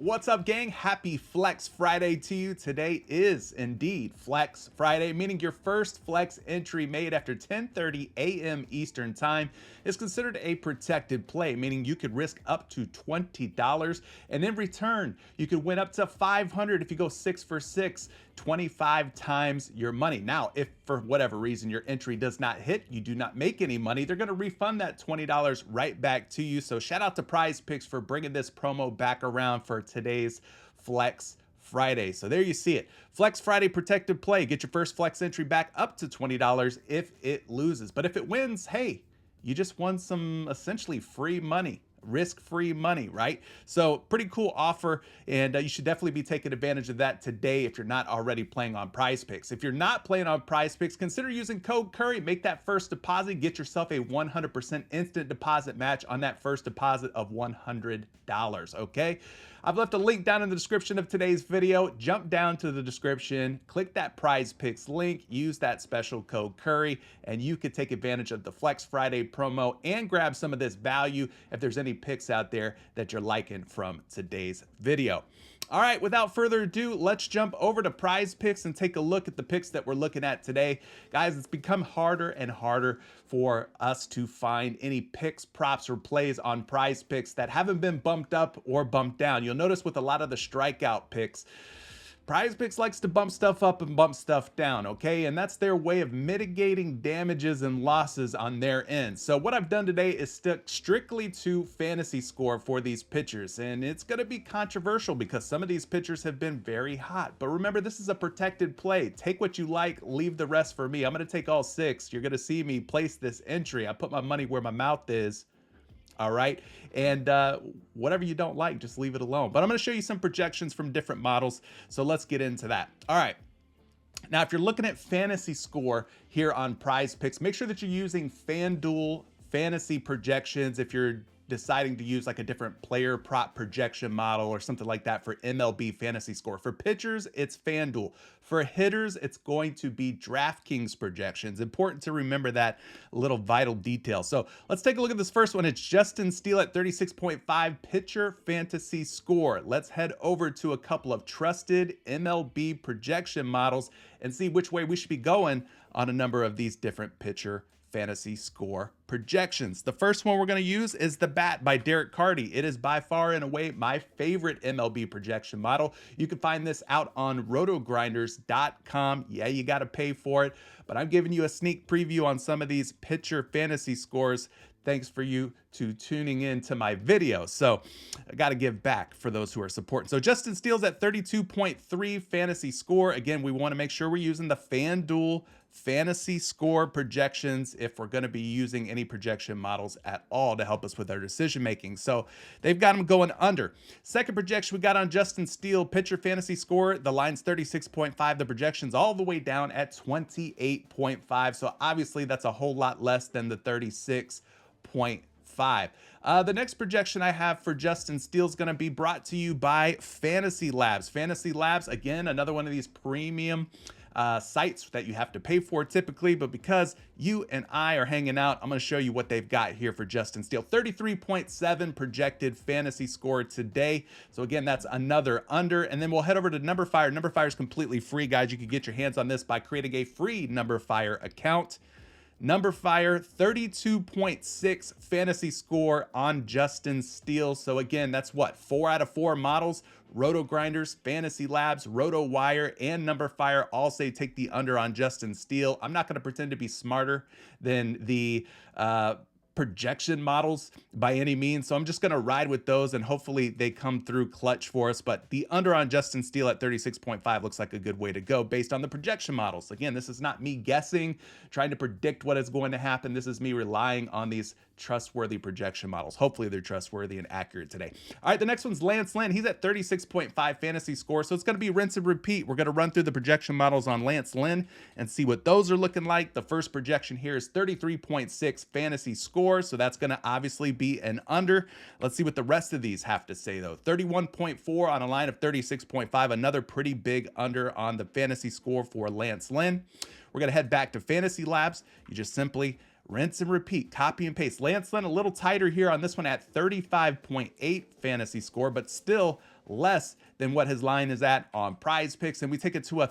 What's up, gang? Happy Flex Friday to you. Today is indeed Flex Friday, meaning your first flex entry made after 10:30 a.m. Eastern Time is considered a protected play, meaning you could risk up to $20, and in return, you could win up to $500 if you go 6 for 6, 25 times your money. Now, if for whatever reason your entry does not hit, you do not make any money, they're going to refund that $20 right back to you. So shout out to PrizePicks for bringing this promo back around for today's Flex Friday. So there you see it. Flex Friday protected play. Get your first flex entry back up to $20 if it loses. But if it wins, hey, you just won some essentially free money. Risk-free money, right? So pretty cool offer, and you should definitely be taking advantage of that today if you're not already playing on PrizePicks. If you're not playing on PrizePicks, consider using code Curry. Make that first deposit. Get yourself a 100% instant deposit match on that first deposit of $100, okay? I've left a link down in the description of today's video. Jump down to the description, click that PrizePicks link, use that special code Curry, and you could take advantage of the Flex Friday promo and grab some of this value if there's any picks out there that you're liking from today's video. All right, without further ado, let's jump over to PrizePicks and take a look at the picks that we're looking at today. Guys, it's become harder and harder for us to find any picks, props, or plays on PrizePicks that haven't been bumped up or bumped down. You'll notice with a lot of the strikeout picks, PrizePicks likes to bump stuff up and bump stuff down, okay? And that's their way of mitigating damages and losses on their end. So what I've done today is stick strictly to fantasy score for these pitchers. And it's going to be controversial because some of these pitchers have been very hot. But remember, this is a protected play. Take what you like, leave the rest for me. I'm going to take all 6. You're going to see me place this entry. I put my money where my mouth is. All right. And whatever you don't like, just leave it alone. But I'm going to show you some projections from different models. So let's get into that. All right. Now, if you're looking at fantasy score here on PrizePicks, make sure that you're using FanDuel fantasy projections. If you're deciding to use like a different player prop projection model or something like that for MLB fantasy score. For pitchers, it's FanDuel. For hitters, it's going to be DraftKings projections. Important to remember that little vital detail. So let's take a look at this first one. It's Justin Steele at 36.5 pitcher fantasy score. Let's head over to a couple of trusted MLB projection models and see which way we should be going on a number of these different pitcher fantasy score projections. The first one we're going to use is The Bat by Derek Carty. It is by far and away my favorite MLB projection model. You can find this out on rotogrinders.com. Yeah, you got to pay for it, but I'm giving you a sneak preview on some of these pitcher fantasy scores. Thanks for you to tuning in to my video. So I got to give back for those who are supporting. So Justin Steele's at 32.3 fantasy score. Again, we want to make sure we're using the FanDuel fantasy score projections if we're going to be using any projection models at all to help us with our decision making. So they've got them going under. Second projection we got on Justin Steele, pitcher fantasy score. The line's 36.5. The projection's all the way down at 28.5. So obviously that's a whole lot less than the 36.5. The next projection I have for Justin Steele is going to be brought to you by Fantasy Labs. Fantasy Labs, again, another one of these premium sites that you have to pay for typically, but because you and I are hanging out, I'm going to show you what they've got here for Justin Steele. 33.7 projected fantasy score today. So again, that's another under. And then we'll head over to NumberFire. NumberFire is completely free, guys. You can get your hands on this by creating a free NumberFire account. NumberFire, 32.6 fantasy score on Justin Steele. So again, that's what, 4 out of 4 models. RotoGrinders, Fantasy Labs, RotoWire, and NumberFire all say take the under on Justin Steele. I'm not going to pretend to be smarter than the projection models by any means, so I'm just going to ride with those and hopefully they come through clutch for us. But the under on Justin Steele at 36.5 looks like a good way to go based on the projection models. Again, this is not me guessing, trying to predict what is going to happen. This is me relying on these trustworthy projection models. Hopefully they're trustworthy and accurate today. All right, the next one's Lance Lynn. He's at 36.5 fantasy score, so it's going to be rinse and repeat. We're going to run through the projection models on Lance Lynn and see what those are looking like. The first projection here is 33.6 fantasy score, so that's going to obviously be an under. Let's see what the rest of these have to say, though. 31.4 on a line of 36.5, another pretty big under on the fantasy score for Lance Lynn. We're going to head back to Fantasy Labs. You just simply rinse and repeat, copy and paste. Lance Lynn a little tighter here on this one at 35.8 fantasy score, but still less than what his line is at on Prize Picks. And we take it to a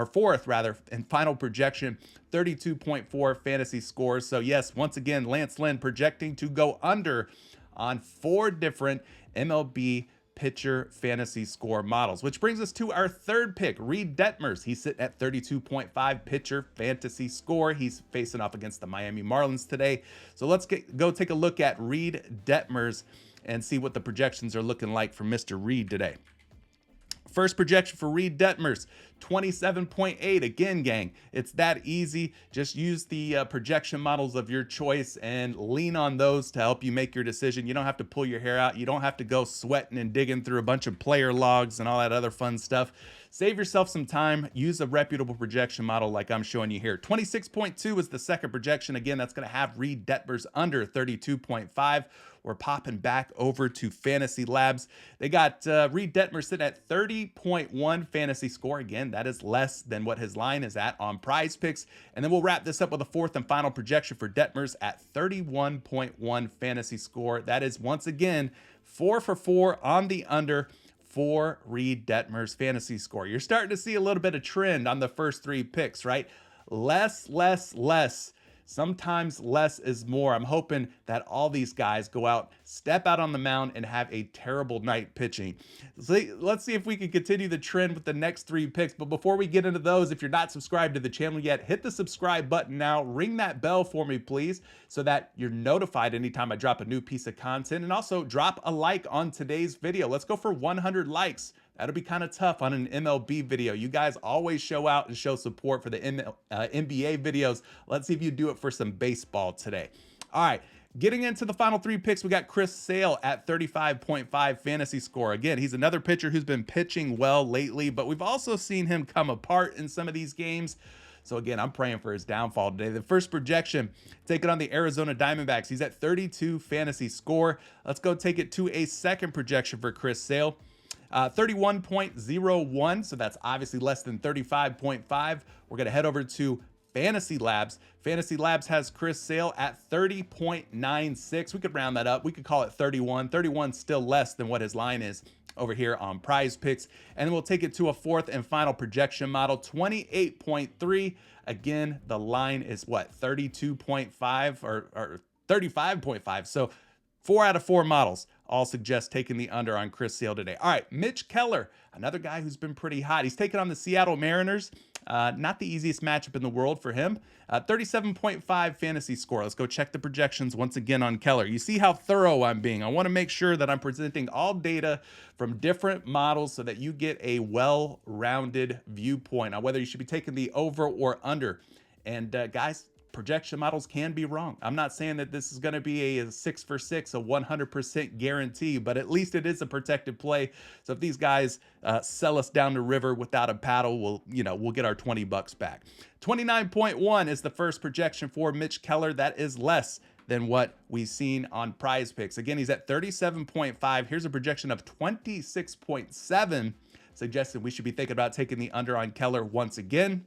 fourth and final projection, 32.4 fantasy scores. So yes, once again, Lance Lynn projecting to go under on 4 different MLB pitcher fantasy score models, which brings us to our third pick, Reed Detmers. He's sitting at 32.5 pitcher fantasy score. He's facing off against the Miami Marlins today. So let's go take a look at Reed Detmers and see what the projections are looking like for Mr. Reed today. First projection for Reed Detmers, 27.8. Again, gang, it's that easy. Just use the projection models of your choice and lean on those to help you make your decision. You don't have to pull your hair out. You don't have to go sweating and digging through a bunch of player logs and all that other fun stuff. Save yourself some time. Use a reputable projection model like I'm showing you here. 26.2 is the second projection. Again, that's going to have Reed Detmers under 32.5. We're popping back over to Fantasy Labs. They got Reed Detmers sitting at 30.1 fantasy score. Again, that is less than what his line is at on Prize Picks. And then we'll wrap this up with a fourth and final projection for Detmers at 31.1 fantasy score. That is, once again, 4 for 4 on the under for Reed Detmers fantasy score. You're starting to see a little bit of trend on the first 3 picks, right? Less, less, less. Sometimes less is more. I'm hoping that all these guys go out, step out on the mound, and have a terrible night pitching. So let's see if we can continue the trend with the next 3 picks. But before we get into those, if you're not subscribed to the channel yet, hit the subscribe button now. Ring that bell for me, please, so that you're notified anytime I drop a new piece of content. And also drop a like on today's video. Let's go for 100 likes. That'll be kind of tough on an MLB video. You guys always show out and show support for the NBA videos. Let's see if you do it for some baseball today. All right, getting into the final 3 picks, we got Chris Sale at 35.5 fantasy score. Again, he's another pitcher who's been pitching well lately, but we've also seen him come apart in some of these games. So again, I'm praying for his downfall today. The first projection, taking on the Arizona Diamondbacks. He's at 32 fantasy score. Let's go take it to a second projection for Chris Sale. 31.01, so that's obviously less than 35.5. We're going to head over to Fantasy Labs. Fantasy Labs has Chris Sale at 30.96. We could round that up. We could call it 31. 31 still less than what his line is over here on Prize Picks. And then we'll take it to a fourth and final projection model, 28.3. Again, the line is what, 32.5 or 35.5. So 4 out of 4 models all suggest taking the under on Chris Sale today. All right, Mitch Keller, another guy who's been pretty hot. He's taking on the Seattle Mariners. Not the easiest matchup in the world for him. 37.5 fantasy score. Let's go check the projections once again on Keller. You see how thorough I'm being. I want to make sure that I'm presenting all data from different models so that you get a well-rounded viewpoint on whether you should be taking the over or under. And guys, projection models can be wrong. I'm not saying that this is going to be a 6 for 6, a 100% guarantee, but at least it is a protected play. So if these guys sell us down the river without a paddle, we'll get our $20 back. 29.1 is the first projection for Mitch Keller. That is less than what we've seen on Prize Picks. Again, he's at 37.5. Here's a projection of 26.7, suggesting we should be thinking about taking the under on Keller once again.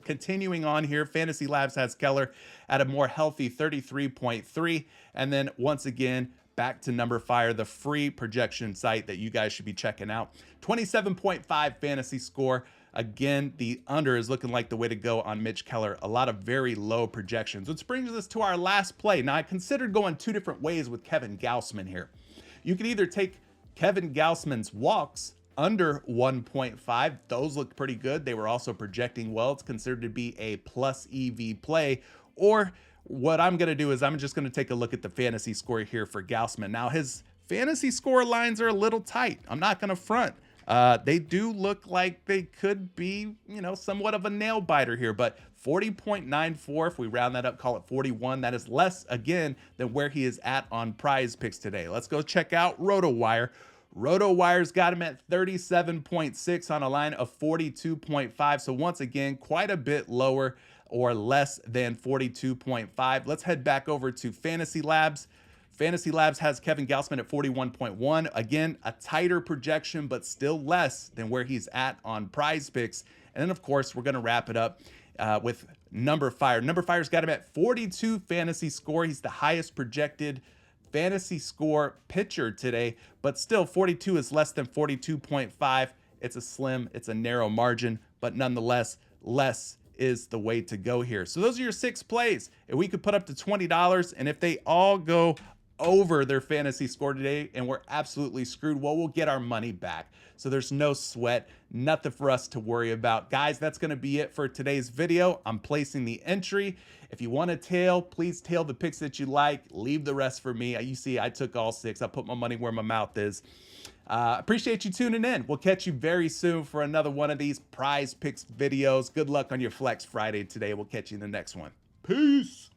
Continuing on here, Fantasy Labs has Keller at a more healthy 33.3. And then once again, back to Number Fire, the free projection site that you guys should be checking out. 27.5 fantasy score. Again, the under is looking like the way to go on Mitch Keller. A lot of very low projections, which brings us to our last play. Now, I considered going 2 different ways with Kevin Gausman here. You could either take Kevin Gausman's walks under 1.5. Those look pretty good. They were also projecting well. It's considered to be a plus EV play. Or what I'm going to do is I'm just going to take a look at the fantasy score here for Gausman. Now, his fantasy score lines are a little tight. I'm not going to front. They do look like they could be, somewhat of a nail biter here, but 40.94, if we round that up, call it 41. That is less, again, than where he is at on Prize Picks today. Let's go check out RotoWire. RotoWire's got him at 37.6 on a line of 42.5. So once again, quite a bit lower or less than 42.5. Let's head back over to Fantasy Labs. Fantasy Labs has Kevin Gausman at 41.1. Again, a tighter projection, but still less than where he's at on Prize Picks. And then, of course, we're going to wrap it up with Number Fire. Number Fire's got him at 42 fantasy score. He's the highest projected fantasy score pitcher today, but still 42 is less than 42.5. It's a narrow margin, but nonetheless, less is the way to go here. So those are your 6 plays. If we could put up to $20, and if they all go over their fantasy score today and we're absolutely screwed, well, we'll get our money back. So there's no sweat, nothing for us to worry about. Guys, that's going to be it for today's video. I'm placing the entry. If you want to tail, please tail the picks that you like. Leave the rest for me. You see, I took all 6. I put my money where my mouth is. Appreciate you tuning in. We'll catch you very soon for another one of these Prize Picks videos. Good luck on your Flex Friday today. We'll catch you in the next one. Peace.